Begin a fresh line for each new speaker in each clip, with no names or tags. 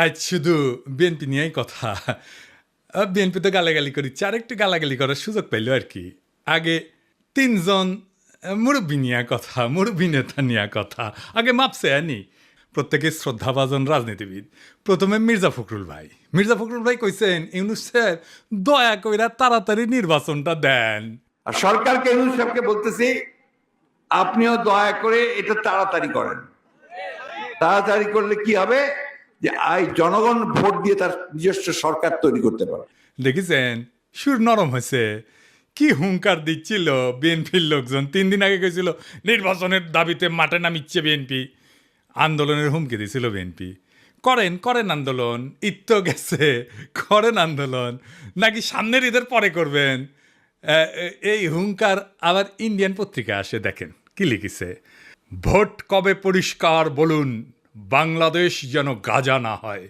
আজ শুধু বিএনপি নিয়েই কথা। বিএনপি তো গালাগালি করিচ্ছে, আরেকটু গালাগালি করার সুযোগ পাইল আর কি। আগে তিনজন মুরব্বী নিয়ে কথা, মুরব্বী নেতা নিয়ে কথা, আগে মাপছে আনি প্রত্যেকে শ্রদ্ধাভাজন রাজনীতিবিদ। প্রথমে মির্জা ফখরুল ভাই কইছেন ইউনূস সাহেব দয়া কইরা তাড়াতাড়ি নির্বাচনটা দেন।
আর সরকারকে ইউনূস সাহেবকে বলতেছি আপনিও দয়া করে এটা তাড়াতাড়ি করেন। তাড়াতাড়ি করলে কি হবে যে জনগণ ভোট দিয়ে তার নিজস্ব সরকার তৈরি করতে পারে।
দেখেছেন সুর নরম হয়েছে, কি হুঙ্কার দিচ্ছিল বিএনপির লোকজন। 3 দিন আগে গেছিল নির্বাচনের দাবিতে মাঠে নামিচ্ছে বিএনপি, আন্দোলনের হুমকি দিছিল বিএনপি। করেন আন্দোলন, ঈদ তো গেছে, করেন আন্দোলন, নাকি সামনের ঈদের পরে করবেন। এই হুঙ্কার আবার ইন্ডিয়ান পত্রিকা আসে, দেখেন কি লিখিছে। ভোট কবে পরিষ্কার বলুন, বাংলাদেশ যেন গাজা না হয়।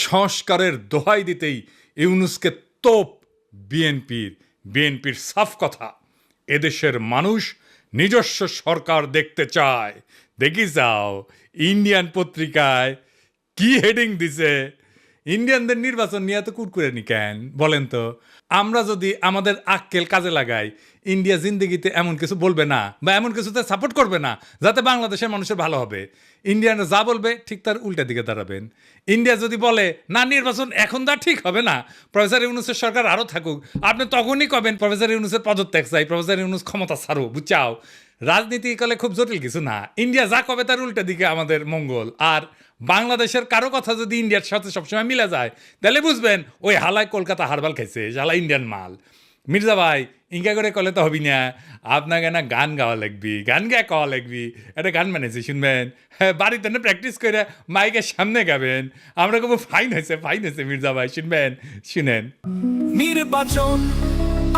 সংস্কারের দোহাই দিতেই ইউনূসকে তোপ বিএনপির সাফ কথা। এদেশের মানুষ নিজস্ব সরকার দেখতে চায়। দেখি যাও ইন্ডিয়ান পত্রিকায় কি হেডিং দিছে। ইন্ডিয়ানদের নির্বাচন নিয়ে তো কুরকুরেনি কেন বলেন তো? আমরা যদি আমাদের আক্কেল কাজে লাগাই, ইন্ডিয়া জিন্দেগিতে এমন কিছু বলবে না বা এমন কিছুতে সাপোর্ট করবে না যাতে বাংলাদেশের মানুষের ভালো হবে। ইন্ডিয়ানরা যা বলবে ঠিক তার উল্টা দিকে দাঁড়াবেন। ইন্ডিয়া যদি বলে না নির্বাচন এখন তা ঠিক হবে না, প্রফেসর ইউনূসের সরকার আরও থাকুক, আপনি তখনই কবেন প্রফেসর ইউনূসের পদত্যাগ চাই, প্রফেসর ইউনূস ক্ষমতা ছাড়ো, বুঝাও। রাজনীতি কালে খুব জটিল কিছু না। ইন্ডিয়া যা কবে তার উল্টা দিকে আমাদের মঙ্গল। আর বাংলাদেশের কারো কথা যদি ইন্ডিয়ার সাথে সবসময় মিলে যায় তাহলে বুঝবেন ওই হালায় কলকাতা হারবাল খাইছে, হালা ইন্ডিয়ান মাল। মির্জা ভাই ইঙ্কা করে কলে তো হবি না, আপনাকে না গান গাওয়া লাগবি, গান গায়ে কওয়া লাগবি। একটা গান বানিয়েছি শুনবেন, হ্যাঁ বাড়িতে না প্র্যাকটিস করে মাইকের সামনে গাবেন। আমরা খুব ফাইন হয়েছে মির্জা ভাই, শুনবেন, শুনেন।
নির্বাচন,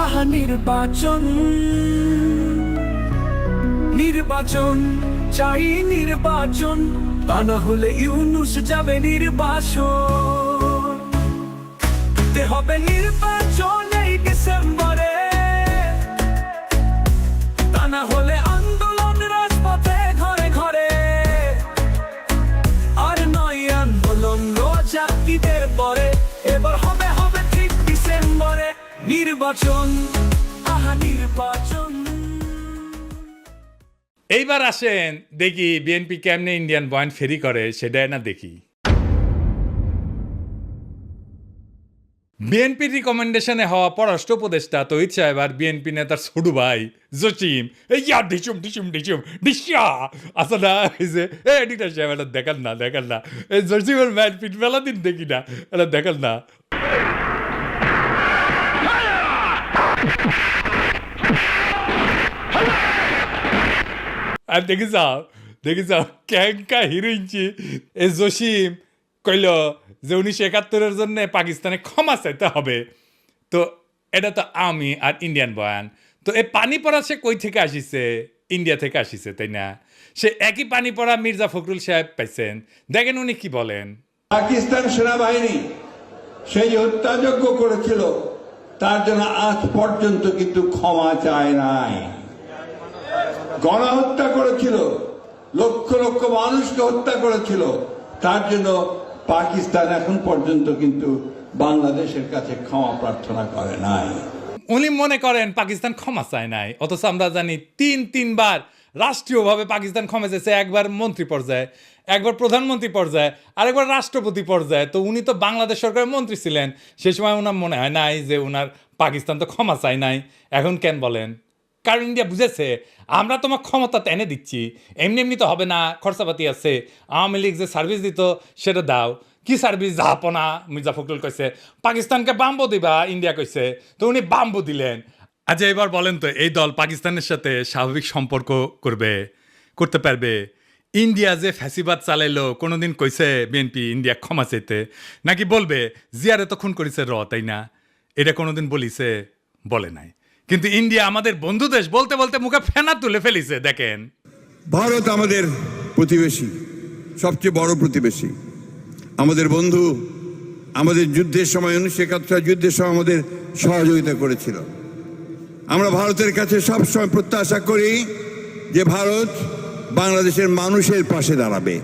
আহা নির্বাচন, নির্বাচন চাই নির্বাচন, তা না হলে ইউনূস যাবে নির্বাসন। দিতে হবে নির্বাচন এই ডিসেম্বরে, তা না হলে আন্দোলন রাজপথে ঘরে ঘরে। আর নয় আন্দোলন রোজা ঈদের পরে, এবার হবে ঠিক ডিসেম্বরে নির্বাচন, আহা নির্বাচন।
এইবার আসেন দেখি বিএনপি কেমনে ইন্ডিয়ান পয়েন্ট ফেরি করে, সেটাই না দেখি। বিএনপির রিকমেন্ডেশনে হওয়া পররাষ্ট্র উপদেষ্টা তহিদ সাহেব আর বিএনপি নেতার ছোট ভাই জসিম ইয়া ডিসুম ডিসিয়া আসা না হয়েছে। এডিটার সাহেব এটা দেখান না এই জসিমের ম্যাচ পিট মেলা দিন দেখি না, এটা দেখান না। আর দেখি যাও ক্যাঙ্কা হিরোইনছি এই জসিম কইল যে 1971-এর জন্য পাকিস্তানে ক্ষমা চাইতে হবে। তো এটা তো আমি আর ইন্ডিয়ান বয়ান। তো এই পানি পড়া সে কই থেকে আসিছে? ইন্ডিয়া থেকে আসিছে, তাই না? সে একই পানি পড়া মির্জা ফখরুল সাহেব পাইছেন, দেখেন উনি কি বলেন।
পাকিস্তান সেনাবাহিনী সেই হত্যাযজ্ঞ করেছিল, তার জন্য আজ পর্যন্ত কিন্তু ক্ষমা চায় নাই। গণহত্যা করেছিল, লক্ষ লক্ষ মানুষকে হত্যা করেছিল, তার জন্য পাকিস্তান এখন পর্যন্ত কিন্তু বাংলাদেশের কাছে ক্ষমা প্রার্থনা করে নাই।
উনি মনে করেন পাকিস্তান ক্ষমা চায় নাই, অথচ আমরা জানি তিনবার রাষ্ট্রীয়ভাবে পাকিস্তান ক্ষমা চেয়েছে। একবার মন্ত্রী পর্যায়ে, একবার প্রধানমন্ত্রী পর্যায়ে, আরেকবার রাষ্ট্রপতি পর্যায়ে। তো উনি তো বাংলাদেশ সরকারের মন্ত্রী ছিলেন, সে সময় ওনার মনে হয় নাই যে ওনার পাকিস্তান তো ক্ষমা চায় নাই। এখন কেন বলেন? কারণ ইন্ডিয়া বুঝেছে আমরা তোমার ক্ষমতা এনে দিচ্ছি, এমনি তো হবে না, খরচাপাতি আছে। আওয়ামী লীগ যে সার্ভিস দিত সেটা দাও। কি সার্ভিস? জাহাপনা। মির্জা ফখরুল কইছে পাকিস্তানকে বাম্বু দিবা, ইন্ডিয়া কইছে, তো উনি বাম্বু দিলেন। আচ্ছা এবার বলেন তো এই দল পাকিস্তানের সাথে স্বাভাবিক সম্পর্ক করতে পারবে? ইন্ডিয়া যে ফ্যাসিবাদ চালাইলো কোনোদিন কইছে বিএনপি ইন্ডিয়া ক্ষমা চাইতে? নাকি বলবে জিয়ারে তো খুন করেছে তাই না? এটা কোনোদিন বলিছে? বলে নাই। কিন্তু ইন্ডিয়া আমাদের বন্ধু দেশ বলতে বলতে মুখে ফেনা তুলে ফেলিছে। দেখেন
ভারত আমাদের প্রতিবেশী, সবচেয়ে বড় প্রতিবেশী, আমাদের বন্ধু। আমাদের যুদ্ধের সময় 1971 যুদ্ধের সময় আমাদের সহযোগিতা করেছিল। আমরা ভারতের কাছে সবসময় প্রত্যাশা করি যে ভারত বাংলাদেশের মানুষের পাশে দাঁড়াবে।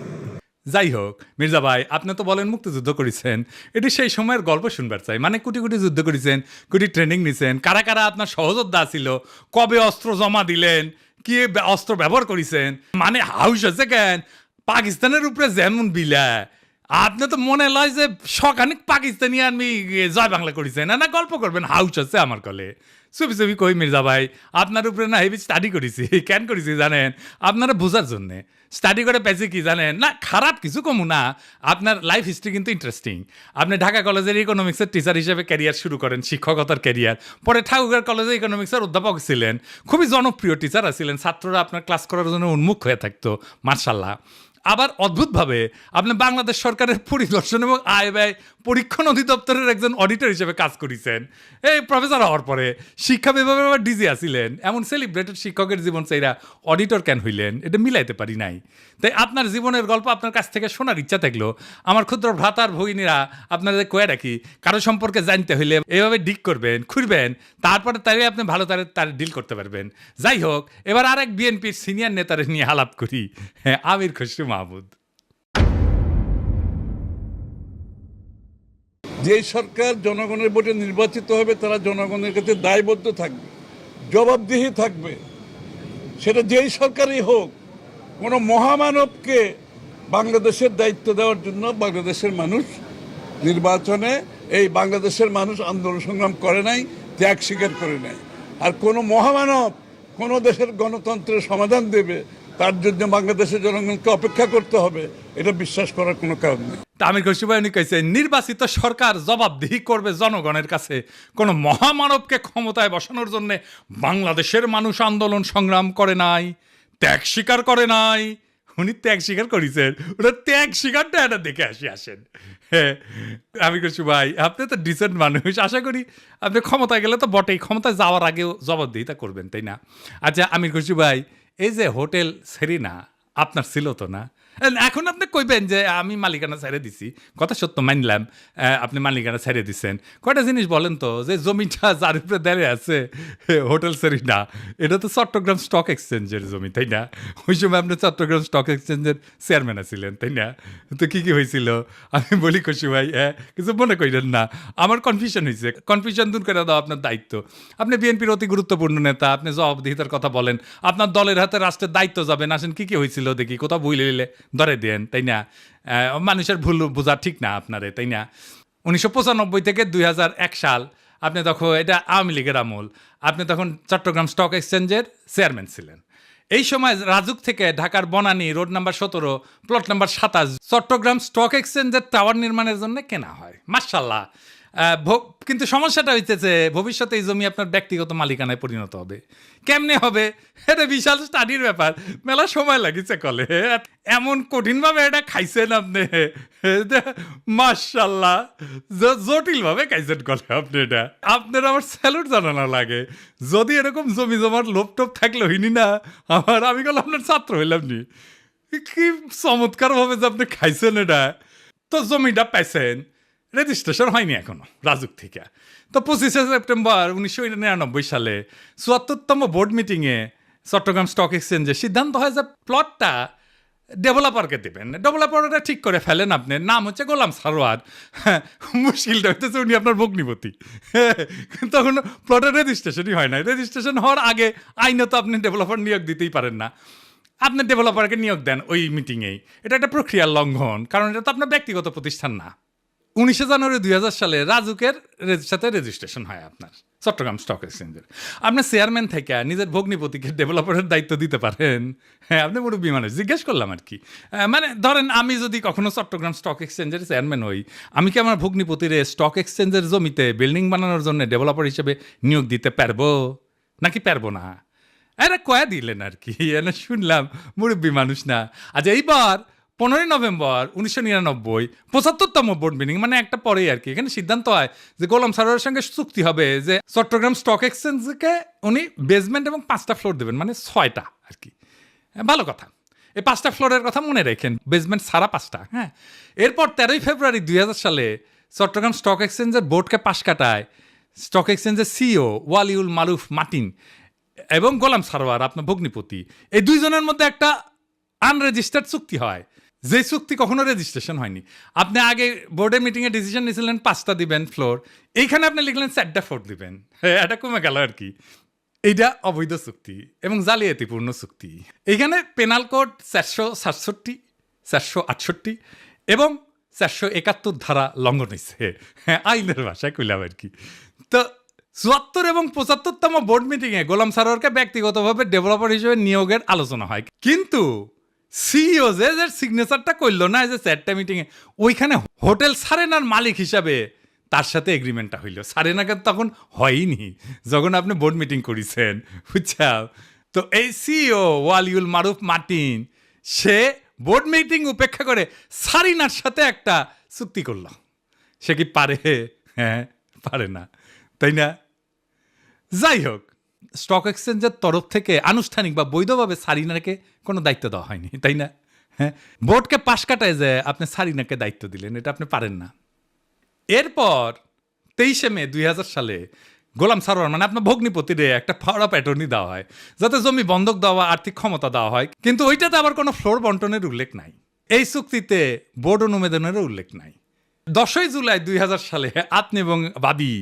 যাই হোক মির্জা ভাই, আপনি তো বলেন মুক্তিযুদ্ধ করেছেন, এটি সেই সময়ের গল্প শুনবার চাই। মানে কোটি কোটি যুদ্ধ করেছেন, কোটি ট্রেনিং নিছেন, কারা কারা আপনার সহযোদ্ধা ছিল, কবে অস্ত্র জমা দিলেন, কি অস্ত্র ব্যবহার করেছেন, মানে হাউস আছে কেন পাকিস্তানের উপরে যেমন বিলা, আপনি তো মনে লয় যে সখানিক পাকিস্তানি আমি জয় বাংলা করেছেন, না গল্প করবেন হাউস আছে আমার কলে। চুপি চুপি কই মির্জা ভাই, আপনার উপরে না হেভি স্টাডি করেছি। কেন করেছি জানেন? আপনারা বোঝার জন্যে স্টাডি করে পেয়েছি কি জানেন, না খারাপ কিছু কমু না, আপনার লাইফ হিস্ট্রি কিন্তু ইন্টারেস্টিং। আপনি ঢাকা কলেজের ইকোনমিক্সের টিচার হিসেবে ক্যারিয়ার শুরু করেন, শিক্ষকতার ক্যারিয়ার, পরে ঠাকুরগাঁও কলেজে ইকোনমিক্সের অধ্যাপক ছিলেন, খুবই জনপ্রিয় টিচার ছিলেন, ছাত্ররা আপনার ক্লাস করার জন্য উন্মুখ হয়ে থাকতো, মার্শাল্লাহ। আবার অদ্ভুতভাবে আপনি বাংলাদেশ সরকারের পরিদর্শন এবং আয় ব্যয় পরীক্ষণ অধিদপ্তরের একজন অডিটর হিসেবে কাজ করেছেন। এই প্রফেসর হওয়ার পরে শিক্ষা বিভাগে আবার ডিজি আসিলেন। এমন সেলিব্রেটেড শিক্ষকের জীবন চাইরা অডিটর কেন হইলেন, এটা মিলাইতে পারি নাই। তাই আপনার জীবনের গল্প আপনার কাছ থেকে শোনার ইচ্ছা থাকলো। আমার ক্ষুদ্র ভ্রাতার ভগিনীরা আপনাদের কয়ে রাখি, কারো সম্পর্কে জানতে হইলে এইভাবে ডিক করবেন, খুঁড়বেন, তারপরে তাই আপনি ভালো তার ডিল করতে পারবেন। যাই হোক, এবার আরেক বিএনপির সিনিয়র নেতারে নিয়ে আলাপ করি। হ্যাঁ, আমির খসরু মাহমুদ।
যে সরকার জনগণের ভোটে নির্বাচিত হবে তারা জনগণের কাছে দায়বদ্ধ থাকবে, জবাবদিহি থাকবে, সেটা যেই সরকারই হোক। কোনো মহামানবকে বাংলাদেশের দায়িত্ব দেওয়ার জন্য বাংলাদেশের মানুষ নির্বাচনে, এই বাংলাদেশের মানুষ আন্দোলন সংগ্রাম করে নাই, ত্যাগ স্বীকার করে নাই। আর কোনো মহামানব কোনো দেশের গণতন্ত্রের সমাধান দেবে, তার জন্য বাংলাদেশের জনগণকে অপেক্ষা করতে হবে, এটা বিশ্বাস করার কোনো কারণ নেই।
আমির খসরু ভাই উনি কইছে, নির্বাচিত সরকার জবাবদিহি করবে জনগণের কাছে, কোনো মহামানবকে ক্ষমতায় বসানোর জন্য বাংলাদেশের মানুষ আন্দোলন সংগ্রাম করে নাই, ত্যাগ স্বীকার করে নাই। উনি ত্যাগ স্বীকার করেছেন, ওটা ত্যাগ স্বীকারটা এটা দেখে আসেন। হ্যাঁ, আমির খসরু ভাই আপনি তো ডিসেন্ট মানুষ, আশা করি আপনি ক্ষমতায় গেলে তো বটেই, ক্ষমতায় যাওয়ার আগেও জবাবদিহিতা করবেন, তাই না? আচ্ছা আমির খসরু ভাই, এই যে হোটেল সেরিনা আপনার ছিল তো না? এখন আপনি কইবেন যে আমি মালিকানা ছেড়ে দিছি, কথা সত্য মানলাম, আপনি মালিকানা ছেড়ে দিচ্ছেন। কয়টা জিনিস বলেন তো, যে জমিটা যার উপরে দাঁড়িয়ে আছে হোটেল সেরিনা, এটা তো চট্টগ্রাম স্টক এক্সচেঞ্জের জমি, তাই না? ওই সময় আপনি চট্টগ্রাম স্টক এক্সচেঞ্জের চেয়ারম্যান ছিলেন, তাই না? তো কি কি হয়েছিল আমি বলি খুশি ভাই, কিছু মনে করেন না, আমার কনফিউশন হয়েছে, কনফিউশন দূর করে দাও আপনার দায়িত্ব। আপনি বিএনপির অতি গুরুত্বপূর্ণ নেতা, আপনি জবাবদিহিতার কথা বলেন, আপনার দলের হাতে রাষ্ট্রের দায়িত্ব যাবেন, আসেন কি কি হয়েছিল দেখি, কোথাও ভুলে নিলে ধরে দেন, তাই না? মানুষের ভুল বোঝা ঠিক না আপনারে, তাই না? 1995 থেকে 2001 সাল আপনি তখন, এটা আওয়ামী লীগের আমল, আপনি তখন চট্টগ্রাম স্টক এক্সচেঞ্জের চেয়ারম্যান ছিলেন। এই সময় রাজুক থেকে ঢাকার Banani road number 17 plot number 27 Chittagong stock এক্সচেঞ্জের টাওয়ার নির্মাণের জন্য কেনা হয়, মাশাআল্লাহ। কিন্তু সমস্যাটা হইতেছে, ভবিষ্যতে এই জমি আপনার ব্যক্তিগত মালিকানায় পরিণত হবে। কেমনে হবে? এটা বিশাল স্টাডির ব্যাপার, মেলা সময় লাগিছে কলে, এমন কঠিনভাবে এটা খাইছেন আপনি, মাশাআল্লাহ, জটিলভাবে খাইছেন কলে আপনি। এটা আপনার আমার স্যালুট জানানো লাগে। যদি এরকম জমি জমার লোভ টোপ থাকলে হইনি না আমি গেল আপনার ছাত্র হইলাম নি। কি চমৎকারভাবে যে আপনি খাইছেন এটা। তো জমিটা পাইছেন, রেজিস্ট্রেশন হয়নি এখনো রাজুক থেকে। তো 25শে সেপ্টেম্বর 1999 সালে 74তম বোর্ড মিটিংয়ে চট্টগ্রাম স্টক এক্সচেঞ্জে সিদ্ধান্ত হয় যে প্লটটা ডেভেলপারকে দেবেন। ডেভেলপারটা ঠিক করে ফেলেন, আপনার নাম হচ্ছে গোলাম সারোয়ার। মুশকিলটা হইতেছে উনি আপনার ভগ্নিপতি। তখন প্লটের রেজিস্ট্রেশনই হয় না। রেজিস্ট্রেশন হওয়ার আগে আইনত আপনি ডেভেলপার নিয়োগ দিতেই পারেন না, আপনি ডেভেলপারকে নিয়োগ দেন ওই মিটিংয়েই। এটা একটা প্রক্রিয়ার লঙ্ঘন, কারণ এটা তো আপনার ব্যক্তিগত প্রতিষ্ঠান না। 19শে জানুয়ারি 2000 সালে রাজুকের সাথে রেজিস্ট্রেশন হয় আপনার চট্টগ্রাম স্টক এক্সচেঞ্জের। আপনার চেয়ারম্যান থেকে নিজের ভগ্নিপতিকে ডেভেলপারের দায়িত্ব দিতে পারেন? হ্যাঁ, আপনি মুরব্বী মানুষ, জিজ্ঞেস করলাম আর কি। মানে ধরেন আমি যদি কখনো চট্টগ্রাম স্টক এক্সচেঞ্জের চেয়ারম্যান হই, আমি কি আমার ভগ্নিপতিরে স্টক এক্সচেঞ্জের জমিতে বিল্ডিং বানানোর জন্য ডেভেলপার হিসেবে নিয়োগ দিতে পারবো নাকি পারবো না? এরা কয়া দিলেন আর কি, এনে শুনলাম মুরব্বী মানুষ না। আচ্ছা, এইবার 15 নভেম্বর 1999 75তম বোর্ড মিটিং, মানে একটা পরেই আর কি, এখানে সিদ্ধান্ত হয় যে গোলাম সারোয়ারের সঙ্গে চুক্তি হবে যে চট্টগ্রাম স্টক এক্সচেঞ্জকে উনি বেসমেন্ট এবং 5টা ফ্লোর দেবেন, মানে 6টা আর কি। ভালো কথা, এই 5টা ফ্লোরের কথা মনে রাখেন, বেসমেন্ট সারা 5টা। হ্যাঁ, এরপর 13 ফেব্রুয়ারি 2000 সালে চট্টগ্রাম স্টক এক্সচেঞ্জের বোর্ডকে পাশ কাটায় স্টক এক্সচেঞ্জের সিইও ওয়ালিউল মারুফ মার্টিন এবং গোলাম সারোয়ার আপনার ভগ্নিপতি, এই দুইজনের মধ্যে একটা আনরেজিস্টার্ড চুক্তি হয় যে চুক্তি কখনো রেজিস্ট্রেশন হয়নি। আপনি আগে বোর্ডের মিটিংয়ে ডিসিশন নিয়েছিলেন 5টা দিবেন ফ্লোর, এইখানে আপনি লিখলেন 4টা ফ্লোর দিবেন। এটা কমে গেল আর কি। এইটা অবৈধ চুক্তি এবং জালিয়াতিপূর্ণ চুক্তি। এইখানে পেনাল কোড 467, 468 এবং 471 ধারা লঙ্ঘন হয়েছে। হ্যাঁ, আইনের ভাষায় কইলাম আর কি। তো 74 এবং 75তম বোর্ড মিটিংয়ে গোলাম সারোয়ারকে ব্যক্তিগতভাবে ডেভেলপার হিসেবে নিয়োগের আলোচনা হয়, কিন্তু সিইও যে সিগনেচারটা করলো না, যে 4টা মিটিংয়ে, ওইখানে হোটেল সারেনার মালিক হিসাবে তার সাথে এগ্রিমেন্টটা হইল। সারেনাকে তখন হয়নি যখন আপনি বোর্ড মিটিং করেছেন, বুঝছাও। তো এই সিইও ওয়ালিউল মারুফ মার্টিন সে বোর্ড মিটিং উপেক্ষা করে সারিনার সাথে একটা চুক্তি করল। সে কি পারে? হ্যাঁ, পারে না, তাই না? যাই হোক, স্টক এক্সচেঞ্জের তরফ থেকে আনুষ্ঠানিক বা বৈধভাবে সারিনাকে কোনো দায়িত্ব দেওয়া হয়নি, তাই না? হ্যাঁ, বোর্ডকে পাশ কাটায় যে আপনি সারিনাকে দায়িত্ব দিলেন, এটা আপনি পারেন না। এরপর 23শে মে 2000 সালে গোলাম সারোয়ার মানে আপনার ভগ্নিপতিরে একটা পাওয়ার অফ অ্যাটর্নি দেওয়া হয়, যাতে জমি বন্ধক দেওয়া, আর্থিক ক্ষমতা দেওয়া হয়, কিন্তু ওইটাতে আবার কোনো ফ্লোর বন্টনের উল্লেখ নাই। এই চুক্তিতে বোর্ড অনুমোদনেরও উল্লেখ নাই। 10ই জুলাই 2000 সালে আপনি এবং ভাবি,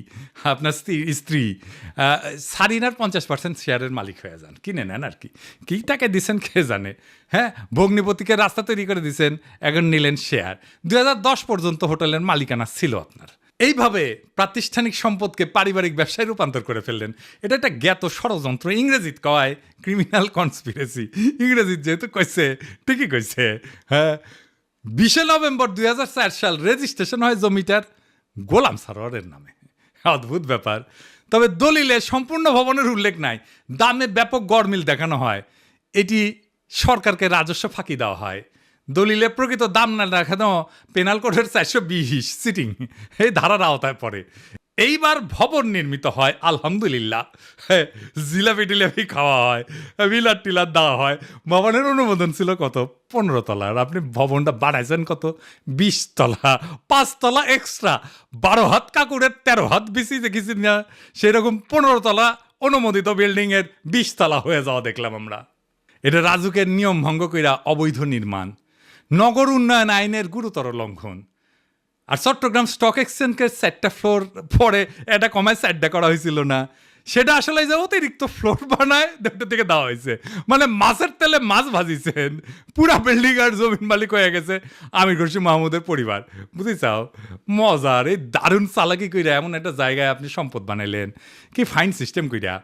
আপনার স্ত্রী সারিনার 50% শেয়ারের মালিক হয়ে যান, কিনে নেন আর কি। কী টাকা দিচ্ছেন কে জানে। হ্যাঁ, ভগ্নিপতিকে রাস্তা তৈরি করে দিচ্ছেন, এখন নিলেন শেয়ার। 2010 পর্যন্ত হোটেলের মালিকানা ছিল আপনার। এইভাবে প্রাতিষ্ঠানিক সম্পদকে পারিবারিক ব্যবসায় রূপান্তর করে ফেললেন। এটা একটা জ্ঞাত ষড়যন্ত্র, ইংরেজিত কয় ক্রিমিনাল কনস্পিরেসি। ইংরেজিত যেহেতু কইছে, ঠিকই কইছে। হ্যাঁ, 20শে নভেম্বর 2004 সাল রেজিস্ট্রেশন হয় জমিটার গোলাম সারোয়ারের নামে। অদ্ভুত ব্যাপার। তবে দলিলে সম্পূর্ণ ভবনের উল্লেখ নাই, দামে ব্যাপক গড়মিল দেখানো হয়, এটি সরকারকে রাজস্ব ফাঁকি দেওয়া হয়। দলিলে প্রকৃত দাম না দেখানো পেনাল কোডের 420 সিটিং এই ধারার আওতায় পড়ে। এইবার ভবন নির্মিত হয়, আলহামদুলিল্লাহ। জিলাপি টিলাপি খাওয়া হয়, বিলার টিলার দেওয়া হয়। ভবনের অনুমোদন ছিল কত? 15 তলার। আপনি ভবনটা বাড়াইছেন কত? 20 তলা, 5 তলা এক্সট্রা। 12 হাত কাকুরের 13 হাত বেশি দেখেছি না, সেরকম 15 তলা অনুমোদিত বিল্ডিংয়ের 20 তলা হয়ে যাওয়া দেখলাম আমরা। এটা রাজুকের নিয়ম ভঙ্গ কইরা অবৈধ নির্মাণ, নগর উন্নয়ন আইনের গুরুতর লঙ্ঘন। আর চট্টগ্রাম স্টক এক্সচেঞ্জের 4টা ফ্লোর পরে এটা কমায় 4টা করা হয়েছিল না, সেটা আসলে যে অতিরিক্ত ফ্লোর বানায় দুটো থেকে দেওয়া হয়েছে। মানে মাছের তেলে মাছ ভাজিছেন, পুরা বিল্ডিং আর জমিন মালিক হয়ে গেছে আমির খসরু মাহমুদের পরিবার। বুঝেছাও মজার এই দারুণ চালাকি কইরা এমন একটা জায়গায় আপনি সম্পদ বানাইলেন, কি ফাইন সিস্টেম কইরা।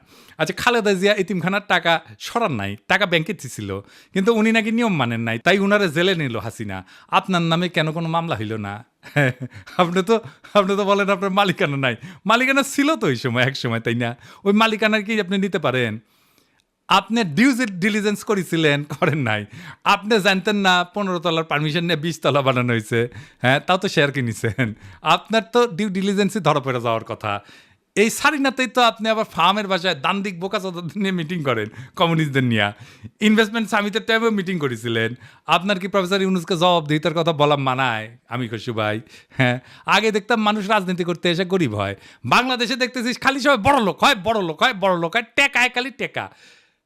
আচ্ছা, খালেদা জিয়া এতিমখানার টাকা সরান নাই, টাকা ব্যাংকে ছিল, কিন্তু উনি নাকি নিয়ম মানেন নাই, তাই উনারে জেলে নিল হাসিনা। আপনার নামে কেন কোনো মামলা হইল না? আপনি তো বলেন আপনার মালিকানা নাই। মালিকানা ছিল তো ওই সময়, এক সময়, তাই না? ওই মালিকানা কি আপনি নিতে পারেন? আপনি ডিউ ডিলিজেন্স করেছিলেন, করেন নাই। আপনি জানতেন না 15 তলার পারমিশন নিয়ে 20 তলা বানানো হয়েছে? হ্যাঁ, তাও তো শেয়ার কিনেছেন। আপনার তো ডিউ ডিলিজেন্সই ধরা পড়ে যাওয়ার কথা। এই সারিনাতেই তো আপনি আবার ফার্মের বাসায় দান্দিক বোকাচোদাদের নিয়ে মিটিং করেন, কমিউনিস্টদের নিয়ে। ইনভেস্টমেন্ট সামিটের টাইমেও মিটিং করেছিলেন। আপনার কি প্রফেসর ইউনুসকে জবাবদিহিতার কথা বলা মানায় আমি খুশি ভাই? হ্যাঁ, আগে দেখতাম মানুষ রাজনীতি করতে এসে গরিব হয়, বাংলাদেশে দেখতেছিস খালি সবাই বড় লোক হয়, বড় লোক হয়, বড় লোক হয়, টেকায় খালি টেকা।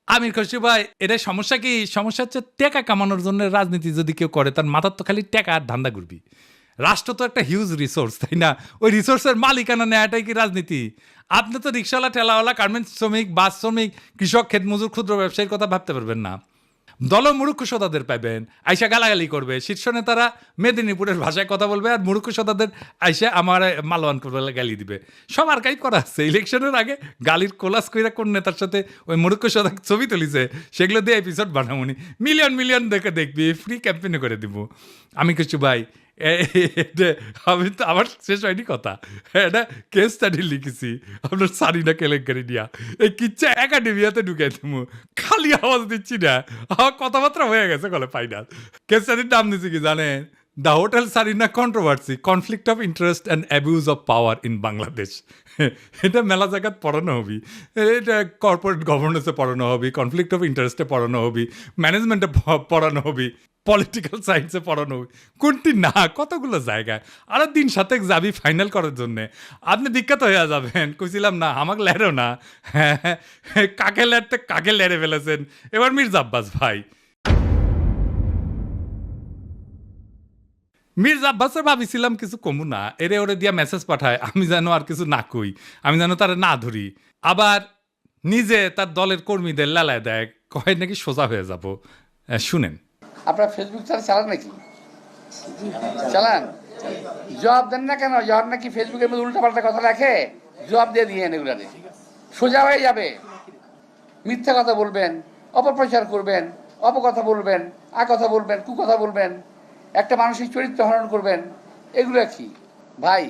আমির খসরু ভাই, এটাই সমস্যা কি? সমস্যা হচ্ছে টেকা কামানোর জন্য রাজনীতি যদি কেউ করে, তার মাথার তো খালি টেকা আর ধান্দা ঘুরবি। রাষ্ট্র তো একটা হিউজ রিসোর্স, তাই না? ওই রিসোর্সের মালিকানা নেওয়াটাই কি রাজনীতি? আপনি তো রিক্সাওয়ালা, ঠেলাওয়ালা, গার্মেন্টস শ্রমিক, বাস শ্রমিক, কৃষক, ক্ষেতমজুর, ক্ষুদ্র ব্যবসায়ীর কথা ভাবতে পারবেন না। দল মূর্খ সদাদের পাইবেন, আইসা গালাগালি করবে। শীর্ষ নেতারা মেদিনীপুরের ভাষায় কথা বলবে, আর মূর্খ সদাদের আইসা আমার মালওয়ান করবে, গালি দিবে। সব আর্কাইভ করা আছে। ইলেকশনের আগে গালির কোলাস কইরা কোন নেতার সাথে ওই মূর্খ সদা ছবি তুলিছে, সেগুলো দিয়ে এপিসোড বানামুনি, মিলিয়ন মিলিয়ন দেখে দেখবি, ফ্রি ক্যাম্পেইনে করে দিব। আমি কিছু ভাই, আমি তো আমার শেষ হয়নি কথা, এটা কেস স্টাডি লিখেছি আপনার সারিনা কেলেঙ্কারি নিয়া। এই কিচ্ছা একাডেমিয়াতে ঢুকাই দেবো, খালি আওয়াজ দিচ্ছি না, আমার কথাবার্তা হয়ে গেছে গলে ফাইনাল। কেস স্টাডির নাম দিচ্ছি কি জানেন? The hotel Sarina controversy, conflict of interest and abuse of power in Bangladesh. এটা মেলা জায়গায় পড়ানো হবি, এটা কর্পোরেট গভর্নেন্সে পড়ানো হবি, কনফ্লিক্ট অফ ইন্টারেস্টে পড়ানো হবি, ম্যানেজমেন্টে পড়ানো হবি, পলিটিক্যাল সায়েন্সে পড়ানো হবি, কোনটি না, কতগুলো জায়গায়। আরও দিন সাথে যাবি ফাইনাল করার জন্যে, আপনি বিখ্যাত হয়ে যাবেন। কইছিলাম না আমাকে লেরো না, হ্যাঁ, কাকে লেরতে কাকে লেরে ফেলেছেন। এবার মির্জা আব্বাস ভাই, মির্জা আব্বাসের ভাবিছিলাম কিছু কমু না, এরে ওরে দিয়া মেসেজ পাঠায়, আমি যেন আর কিছু না কই, আমি যেন তারা না ধরি। আবার নিজে তার দলের কর্মীদের লালায় দেয়, কয় নাকি সোজা হয়ে যাব। শুনেন।
আপনার ফেসবুক চালান নাকি? চালান? জবাব দেন না কেন? জবাব নাকি ফেসবুকের মধ্যে উল্টাপাল্টা কথা রাখে, জবাব দিয়ে দিয়ে এগুলা সোজা হয়ে যাবে। মিথ্যা কথা বলবেন, অপপ্রচার করবেন, অপকথা বলবেন, কথা বলবেন, কুকথা বলবেন, একটা মানসিক চরিত্র হরণ করবেন, এগুলো কি ভাই?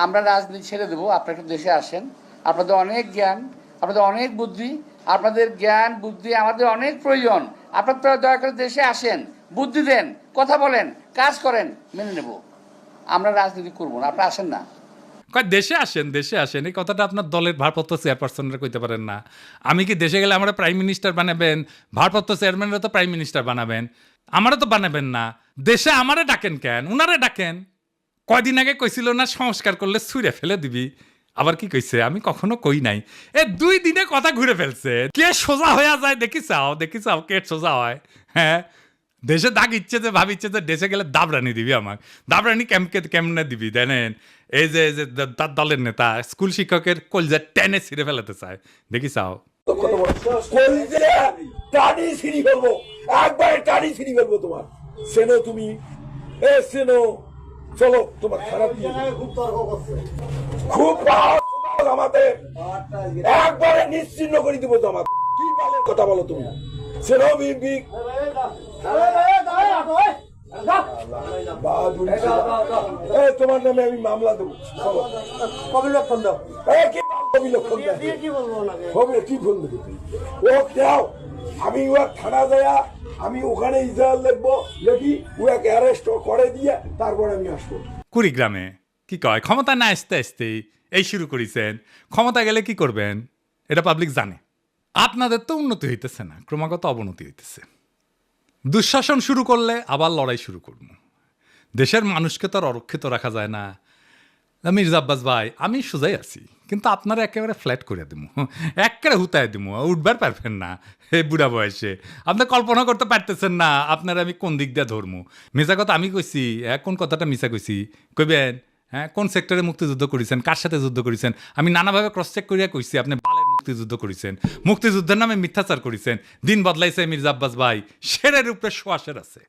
আমরা রাজনীতি ছেড়ে দেবো, আপনারা একটু দেশে আসেন। আপনাদের অনেক জ্ঞান, আপনাদের অনেক বুদ্ধি, আপনাদের জ্ঞান বুদ্ধি আমাদের অনেক প্রয়োজন। আপনারা দয়া করে দেশে আসেন, বুদ্ধি দেন, কথা বলেন, কাজ করেন, মেনে নেব। আমরা রাজনীতি করবো না, আপনারা আসেন না।
কয় দেশে আসেন, দেশে আসেন, এই কথাটা আপনার দলের ভারপ্রাপ্ত চেয়ারপারসনরা কইতে পারেন না? আমি কি দেশে গেলে আমরা প্রাইম মিনিস্টার বানাবেন? ভারপ্রাপ্ত চেয়ারম্যানরা তো প্রাইম মিনিস্টার বানাবেন, আমারও তো বানাবেন না। দেশে আমারে ডাকেন কেন? উনারে ডাকেন। কয়দিন আগে কইছিল না সংস্কার করলে ছুঁড়ে ফেলে দিবি, আবার কি কইছে? আমি কখনো কই নাই। 2 দিনে কথা ঘুরে ফেলছে। কে সোজা হয়ে যায় দেখি চাও কে সোজা হয়? হ্যাঁ, দেশে দাগ ইচ্ছে যে ভাবিচ্ছে যে দেশে গেলে দাবরানি দিবি, আমাকে দাবরানি কেমনে দিবি জানেন? এই যে তার দলের নেতা স্কুল শিক্ষকের কলজা টেনে ছিঁড়ে ফেলাতে চায়, দেখি চাও।
টানি ছিঁড়ি ফেলবো, একবার টানি ছিঁড়ি ফেলবো তোমার। সেনো তুমি, সেনো চলো, তোমার খারাপ খুব আমাদের একবারে নিশ্চিন্ন করে দিব তোমার। কি বলে কথা বলো তুমি? সেনো তোমার নামে আমি মামলা দেবো। অবিলক্ষণ দাও। কি ফোন দেবো? ও দাও, আমি থানা যায়া আমি ওখানে ইজাহার লিখবো, লিখি ওকে অ্যারেস্ট করে দিয়ে তারপরে আমি আসবো।
কুড়িগ্রামে কি কয়, ক্ষমতা না আসতে আসতেই এই শুরু করেছেন। ক্ষমতা গেলে কি করবেন এটা পাবলিক জানে। আপনাদের তো উন্নতি হইতেছে না, ক্রমাগত অবনতি হইতেছে। দুঃশাসন শুরু করলে আবার লড়াই শুরু করব। দেশের মানুষকে তো আর অরক্ষিত রাখা যায় না। মির্জা আব্বাস ভাই, আমি সোজাই আছি, কিন্তু আপনারা একেবারে ফ্ল্যাট করে দিব, একেবারে হুতায় দিব, উঠবার পারবেন না। এই বুড়া বয়সে আপনি কল্পনা করতে পারতেছেন না আপনারা আমি কোন দিক দিয়ে ধরবো। মিশা কথা আমি কইছি, কোন কথাটা মিশা কইছি কইবেন? হ্যাঁ, কোন সেক্টরে মুক্তিযুদ্ধ করেছেন, কার সাথে যুদ্ধ করেছেন? আমি নানাভাবে ক্রস চেক করিয়া কইছি আপনি বালের মুক্তিযুদ্ধ করেছেন, মুক্তিযুদ্ধের নামে মিথ্যাচার করেছেন। দিন বদলাইছে মির্জা আব্বাস ভাই, শেরের উপরে শোয়াশের আছে।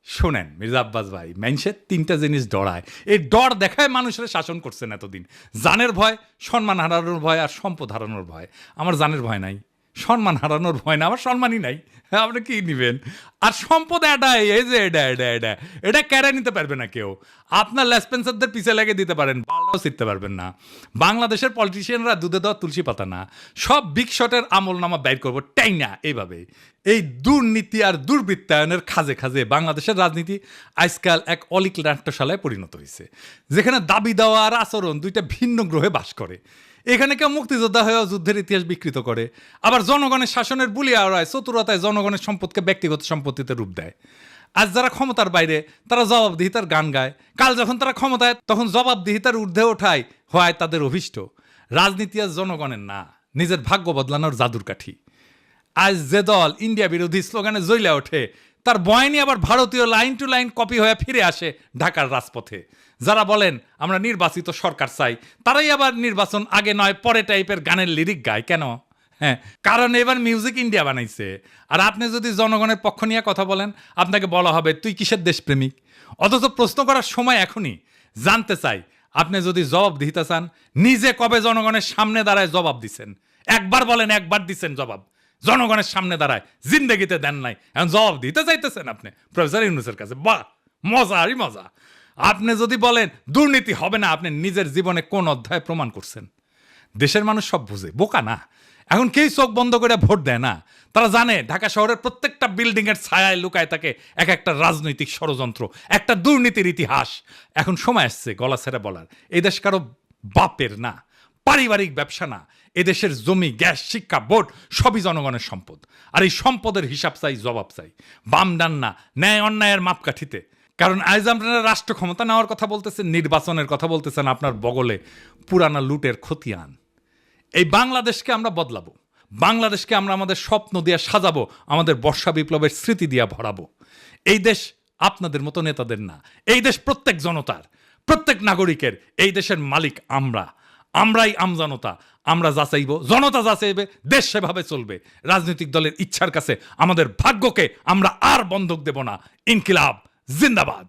শোনেন মির্জা আব্বাস ভাই, মানুষের 3টা জিনিস ডরায়, এই ডর দেখায় মানুষের শাসন করছেন এতদিন। জানের ভয়, সম্মান হারানোর ভয়, আর সম্পদ হারানোর ভয়। আমার জানের ভয় নাই, সম্মান হারানোর ভয় না, আমার সম্মানই নাই। হ্যাঁ, আপনি কি নিবেন? আর সম্পদ এটাই, এই যে এটা কেড়ে নিতে পারবে না কেউ। আপনার লেসপেন্সারদের পিছে লেগে দিতে পারেন, বালটাও ছিটতে পারবেন না। বাংলাদেশের পলিটিশিয়ানরা দুধে দেওয়া তুলসী পাতা না, সব বিগ শটের আমল নামা বাইর করবো টাই না। এইভাবে এই দুর্নীতি আর দুর্বৃত্তায়নের খাজে খাজে বাংলাদেশের রাজনীতি আজকাল এক অলিক নাট্যশালায় পরিণত হয়েছে, যেখানে দাবি দেওয়া আর আচরণ 2টা ভিন্ন গ্রহে বাস করে। এখানে কেউ মুক্তিযোদ্ধা হয়েও যুদ্ধের ইতিহাস বিকৃত করে, আবার জনগণের শাসনের বুলি আড়ায় চতুরতায় জনগণের সম্পদকে ব্যক্তিগত সম্পত্তিতে রূপ দেয়। আজ যারা ক্ষমতার বাইরে তারা জবাবদিহিতার গান গায়, কাল যখন তারা ক্ষমতায় তখন জবাবদিহিতার ঊর্ধ্বে ওঠায় হয় তাদের অভিষ্ট। রাজনীতি আজ জনগণের না, নিজের ভাগ্য বদলানোর জাদুর কাঠি। আজ যে দল ইন্ডিয়া বিরোধী স্লোগানে জ্বলে ওঠে, তার বয়ানি আবার ভারতীয় লাইন টু লাইন কপি হয়ে ফিরে আসে ঢাকার রাজপথে। যারা বলেন আমরা নির্বাচিত সরকার চাই, তারাই আবার নির্বাচন আগে নয় পরে টাইপের গানের লিরিক গায়। কেন? হ্যাঁ, কারণ এবার মিউজিক ইন্ডিয়া বানাইছে। আর আপনি যদি জনগণের পক্ষ নিয়ে কথা বলেন, আপনাকে বলা হবে তুই কিসের দেশপ্রেমিক। অথচ প্রশ্ন করার সময় এখনই। জানতে চাই, আপনি যদি জবাব দিতে চান, নিজে কবে জনগণের সামনে দাঁড়ায় জবাব দিছেন? একবার বলেন, একবার দিচ্ছেন জবাব? জনগণের সামনে দাঁড়ায় জিন্দেগিতে দেন নাই, এখন জবাব দিতে চাইতেছেন আপনি প্রফেসর ইউনূসের কাছে। বাহ, মজারই মজা। আপনি যদি বলেন দুর্নীতি হবে না, আপনি নিজের জীবনে কোন অধ্যায় প্রমাণ করছেন? দেশের মানুষ সব বুঝে, বোকা না। এখন কেউ চোখ বন্ধ করে ভোট দেয় না। তারা জানে ঢাকা শহরের প্রত্যেকটা বিল্ডিং এর ছায়ায় লুকায় থাকে এক একটা রাজনৈতিক ষড়যন্ত্র, একটা দুর্নীতির ইতিহাস। এখন সময় আসছে গলা ছেড়ে বলার, এই দেশ কারো বাপের না, পারিবারিক ব্যবসা না। এদেশের জমি, গ্যাস, শিক্ষা, ভোট সবই জনগণের সম্পদ। আর এই সম্পদের হিসাব চাই, জবাব চাই, বাম ডান না, ন্যায় অন্যায়ের মাপকাঠিতে। কারণ আজ আপনারা রাষ্ট্র ক্ষমতা নেওয়ার কথা বলতেছেন, নির্বাচনের কথা বলতেছেন, আপনার বগলে পুরানা লুটের খতিয়ান। এই বাংলাদেশকে আমরা বদলাবো, বাংলাদেশকে আমরা আমাদের স্বপ্ন দিয়ে সাজাবো, আমাদের বর্ষা বিপ্লবের স্মৃতি দিয়ে ভরাবো। এই দেশ আপনাদের মতো নেতাদের না। এই দেশ প্রত্যেক জনতার, প্রত্যেক নাগরিকের। এই দেশের মালিক আমরাই আমজনতা। আমরা যা চাইব, জনতা যা চাইবে, দেশ সেভাবে চলবে। রাজনৈতিক দলের ইচ্ছার কাছে আমাদের ভাগ্যকে আমরা আর বন্ধক দেব না। ইনকিলাব জিন্দাবাদ।